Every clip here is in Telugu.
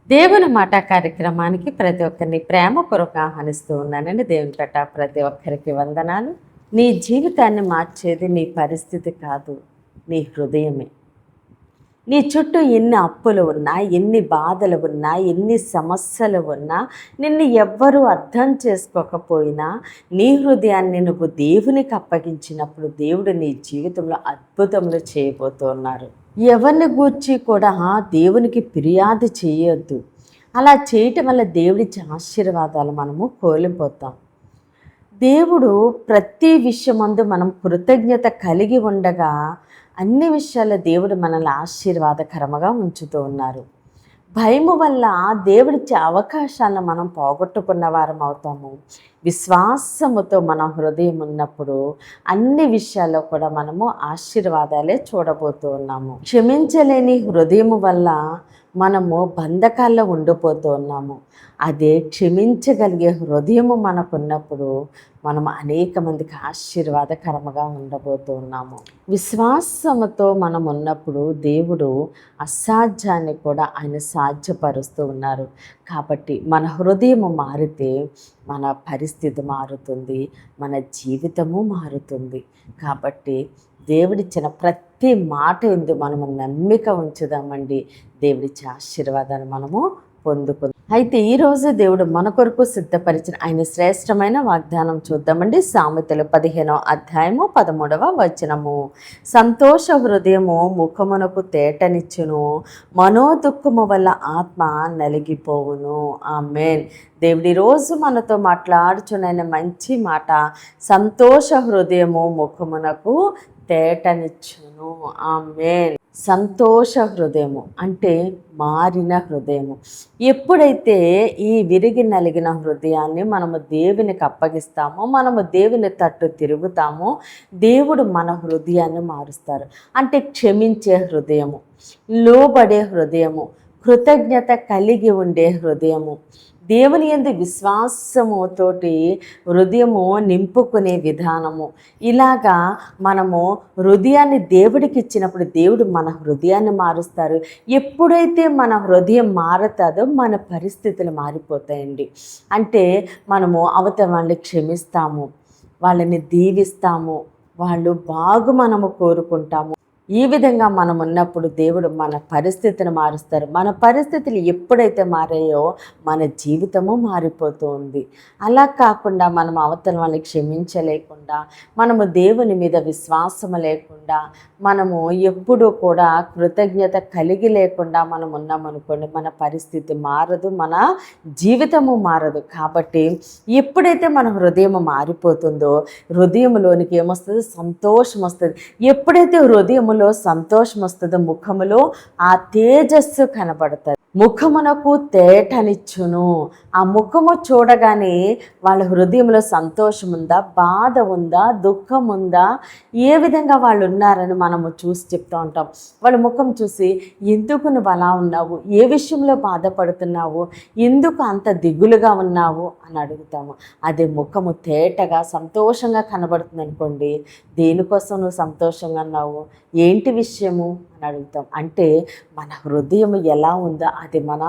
దేవుని మాట కార్యక్రమానికి ప్రతి ఒక్కరిని ప్రేమపూర్వక ఆహ్వానిస్తూ ఉన్నానండి. దేవుని పేట ప్రతి ఒక్కరికి వందనాలు. నీ జీవితాన్ని మార్చేది నీ పరిస్థితి కాదు, నీ హృదయమే. నీ చుట్టూ ఎన్ని అప్పులు ఉన్నా, ఎన్ని బాధలు ఉన్నా, ఎన్ని సమస్యలు ఉన్నా, నిన్ను ఎవ్వరూ అర్థం చేసుకోకపోయినా నీ హృదయాన్ని నువ్వు దేవునికి అప్పగించినప్పుడు దేవుడు నీ జీవితంలో అద్భుతములు చేయబోతున్నారు. ఎవరిని గూర్చి కూడా దేవునికి ఫిర్యాదు చేయొద్దు. అలా చేయటం వల్ల దేవుడిచ్చే ఆశీర్వాదాలు మనము కోల్పోతాం. దేవుడు ప్రతి విషయమందు మనం కృతజ్ఞత కలిగి ఉండగా అన్ని విషయాల్లో దేవుడు మనల్ని ఆశీర్వాదకరముగా ఉంచుతూ ఉన్నారు. భయము వల్ల దేవుడిచ్చే అవకాశాలను మనం పోగొట్టుకున్న వారం అవుతాము. విశ్వాసముతో మన హృదయం ఉన్నప్పుడు అన్ని విషయాల్లో కూడా మనము ఆశీర్వాదాలే చూడబోతూ ఉన్నాము. క్షమించలేని హృదయము వల్ల మనము బంధకాల్లో ఉండిపోతూ ఉన్నాము. అదే క్షమించగలిగే హృదయము మనకున్నప్పుడు మనం అనేక మందికి ఆశీర్వాదకరముగా ఉండబోతూ ఉన్నాము. విశ్వాసముతో మనం ఉన్నప్పుడు దేవుడు అసాధ్యాన్ని కూడా ఆయన సాధ్యపరుస్తూ ఉన్నారు. కాబట్టి మన హృదయము మారితే మన పరిస్థితి మారుతుంది, మన జీవితము మారుతుంది. కాబట్టి దేవుడిచ్చిన ప్రతి మాట ఎందు మనము నమ్మిక ఉంచుదామండి. దేవుడిచ్చే ఆశీర్వాదాన్ని మనము పొందుకుందాం. అయితే ఈరోజు దేవుడు మన కొరకు సిద్ధపరిచిన ఆయన శ్రేష్టమైన వాగ్దానం చూద్దామండి. సామెతలు 15వ అధ్యాయము 13వ వచనము. సంతోష హృదయము ముఖమునకు తేటనిచ్చును, మనోదుఃఖము వల్ల ఆత్మ నలిగిపోవును. ఆమేన్. దేవుడి రోజు మనతో మాట్లాడుచున్న మంచి మాట, సంతోష హృదయము ముఖమునకు తేటనిచ్చును. ఆమేన్. సంతోష హృదయము అంటే మారిన హృదయము. ఎప్పుడైతే ఈ విరిగి నలిగిన హృదయాన్ని మనము దేవునికి అప్పగిస్తామో, మనము దేవుని తట్టు తిరుగుతామో, దేవుడు మన హృదయాన్ని మారుస్తారు. అంటే క్షమించే హృదయము, లోబడే హృదయము, కృతజ్ఞత కలిగి ఉండే హృదయము, దేవుని యందు విశ్వాసముతోటి హృదయము నింపుకునే విధానము. ఇలాగా మనము హృదయాన్ని దేవుడికి ఇచ్చినప్పుడు దేవుడు మన హృదయాన్ని మారుస్తారు. ఎప్పుడైతే మన హృదయం మారుతుందో మన పరిస్థితులు మారిపోతాయండి. అంటే మనము అవతల వాళ్ళని క్షమిస్తాము, వాళ్ళని దీవిస్తాము, వాళ్ళు మనము కోరుకుంటాము. ఈ విధంగా మనం ఉన్నప్పుడు దేవుడు మన పరిస్థితిని మారుస్తారు. మన పరిస్థితులు ఎప్పుడైతే మారాయో మన జీవితము మారిపోతూ ఉంది. అలా కాకుండా మనం అవతల వాళ్ళని క్షమించలేకుండా, మనము దేవుని మీద విశ్వాసము లేకుండా, మనము ఎప్పుడూ కూడా కృతజ్ఞత కలిగి లేకుండా మనం ఉన్నామనుకోండి, మన పరిస్థితి మారదు, మన జీవితము మారదు. కాబట్టి ఎప్పుడైతే మన హృదయం మారిపోతుందో హృదయంలోనికి ఏమొస్తుంది? సంతోషం వస్తుంది. ఎప్పుడైతే హృదయములో సంతోషం వస్తుందో ముఖములో ఆ తేజస్సు కనబడుతుంది. ముఖమునకు తేటనిచ్చును. ఆ ముఖము చూడగానే వాళ్ళ హృదయంలో సంతోషం ఉందా, బాధ ఉందా, దుఃఖం ఉందా, ఏ విధంగా వాళ్ళు ఉన్నారని మనము చూసి చెప్తూ ఉంటాం. వాళ్ళ ముఖం చూసి ఎందుకు నువ్వు అలా ఉన్నావు, ఏ విషయంలో బాధపడుతున్నావు, ఎందుకు అంత దిగులుగా ఉన్నావు అని అడుగుతాము. అదే ముఖము తేటగా సంతోషంగా కనబడుతుంది అనుకోండి, దేనికోసం నువ్వు సంతోషంగా ఉన్నావు, ఏంటి విషయము అని అడుగుతాం. అంటే మన హృదయం ఎలా ఉందో అది మన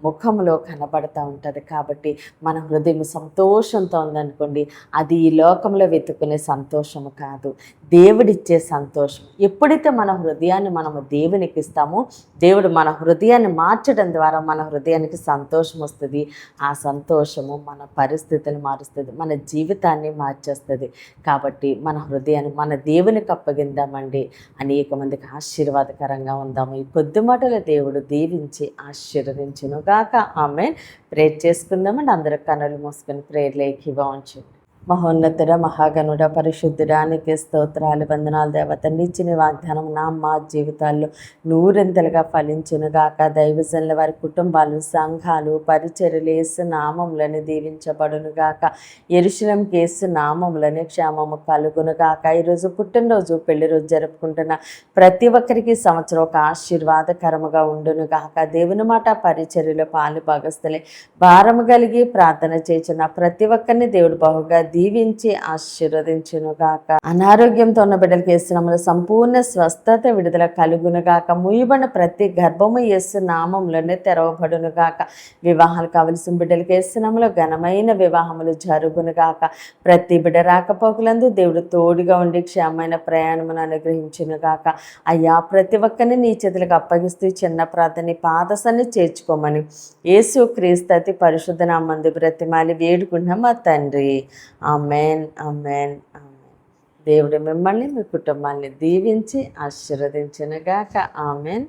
ముఖంలో కనబడుతూ ఉంటుంది. కాబట్టి మన హృదయం సంతోషంతో ఉందనుకోండి, అది ఈ లోకంలో వెతుక్కునే సంతోషము కాదు, దేవుడిచ్చే సంతోషం. ఎప్పుడైతే మన హృదయాన్ని మనము దేవునికి ఇస్తామో దేవుడు మన హృదయాన్ని మార్చడం ద్వారా మన హృదయానికి సంతోషం వస్తుంది. ఆ సంతోషము మన పరిస్థితులు మారుస్తుంది, మన జీవితాన్ని మార్చేస్తుంది. కాబట్టి మన హృదయాన్ని మన దేవునికి అప్పగిందామండి. అనేక మందికి ఆశీర్వాదకరంగా ఉందాము. ఈ కొద్ది మాటల దేవుడు దీవించి ఆశీర్వదించును గాక. ఆమేన్. ప్రేర్ చేసుకుందామండి. అందరూ కన్నులు మూసుకొని ప్రేర్లో ఏకీభవించండి. మహోన్నతుడ, మహాగణుడ, పరిశుద్ధుడానికి స్తోత్రాలు, వందనాలు దేవత. నిచ్చిన వాగ్దానం మా జీవితాల్లో నూరెంతలుగా ఫలించునుగాక. దైవజనుల వారి కుటుంబాలు, సంఘాలు, పరిచర్యలు యేసు నామములను దీవించబడునుగాక. యెరూషలేముకి యేసు నామములని క్షేమము కలుగునుగాక. ఈరోజు పుట్టినరోజు, పెళ్లి రోజు జరుపుకుంటున్న ప్రతి ఒక్కరికి సంవత్సరం ఒక ఆశీర్వాదకరముగా ఉండునుగాక. దేవుని మాట పరిచర్యలో పాలు భాగస్థులే భారము కలిగి ప్రార్థన చేసిన ప్రతి ఒక్కరిని దేవుడు బహుగా దీవించి ఆశీర్వదించునుగాక. అనారోగ్యంతో ఉన్న బిడ్డలకి యేసునామములో సంపూర్ణ స్వస్థత విడుదల కలుగునుగాక. ముయ్యబడిన ప్రతి గర్భము యేసు నామంలోనే తెరవబడునుగాక. వివాహాలు కావలసిన బిడ్డలకి యేసునామములో ఘనమైన వివాహములు జరుగునుగాక. ప్రతి బిడ్డ రాకపోకలందు దేవుడు తోడుగా ఉండి క్షేమమైన ప్రయాణమును అనుగ్రహించునుగాక. అయ్యా, ప్రతి ఒక్కరిని నీ చేతులకు అప్పగిస్తూ చిన్న ప్రార్థన పాదసాన్ని చేర్చుకోమని యేసు క్రీస్తు అతి పరిశుద్ధ నామమున బ్రతిమాలి వేడుకుంటున్నాం మా తండ్రి. Amen, amen, amen. దేవుడు మిమ్మల్ని మీ కుటుంబాన్ని దీవించి ఆశీర్వదించునుగాక. ఆమెన్.